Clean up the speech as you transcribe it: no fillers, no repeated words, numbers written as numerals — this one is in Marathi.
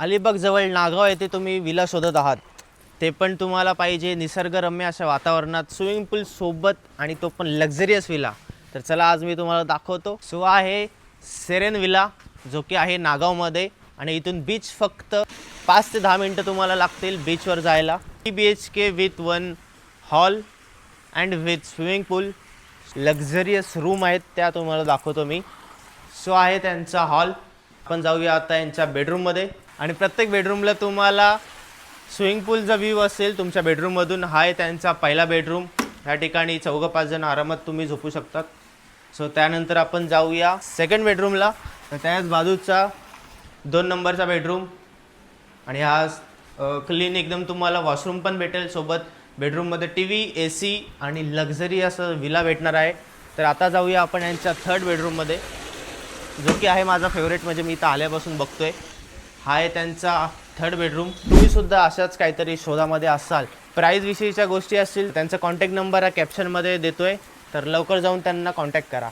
अलिबाग जवळ नागाव येथे तुम्ही विला शोधत आहात, ते पण तुम्हाला पाहिजे निसर्गरम्य अशा वातावरणात, स्विमिंग पूल सोबत आणि तो पण लक्झरियस विला. तर चला आज मी तुम्हाला दाखवतो. सो आहे सेरेन विला, जो की आहे नागावमध्ये आणि इथून बीच फक्त 5 ते 10 मिनटं तुम्हाला लागतील बीचवर जायला. 3 BHK with 1 hall and with swimming pool. Luxurious room आहेत त्या तुम्हाला दाखवतो मी. सो आहे त्यांचा हॉल. आपण जाऊया आता यांच्या बेडरूममध्ये आणि प्रत्येक बेडरूमला तुम्हाला स्विमिंग पूलचा व्ह्यू असेल तुमच्या बेडरूममधून. हा आहे त्यांचा पहिला बेडरूम. या ठिकाणी 4-5 जण आरामात तुम्ही झोपू शकतात. सो त्यानंतर आपण जाऊया सेकंड बेडरूमला. तर त्याच बाजूचा 2 नंबरचा बेडरूम आणि हा क्लीन एकदम तुम्हाला वॉशरूम पण भेटेल. सोबत बेडरूममध्ये TV, AC आणि लक्झरी असं विला भेटणार आहे. तर आता जाऊया आपण यांच्या थर्ड बेडरूममध्ये, जो की आहे माझा फेवरेट, म्हणजे मी इथं आल्यापासून बघतोय. हा आहे त्यांचा थर्ड बेडरूम. तुम्हीसुद्धा अशाच काहीतरी शोधामध्ये असाल, प्राईजविषयीच्या गोष्टी असतील, त्यांचा कॉन्टॅक्ट नंबर हा कॅप्शनमध्ये देतोय, तर लवकर जाऊन त्यांना कॉन्टॅक्ट करा.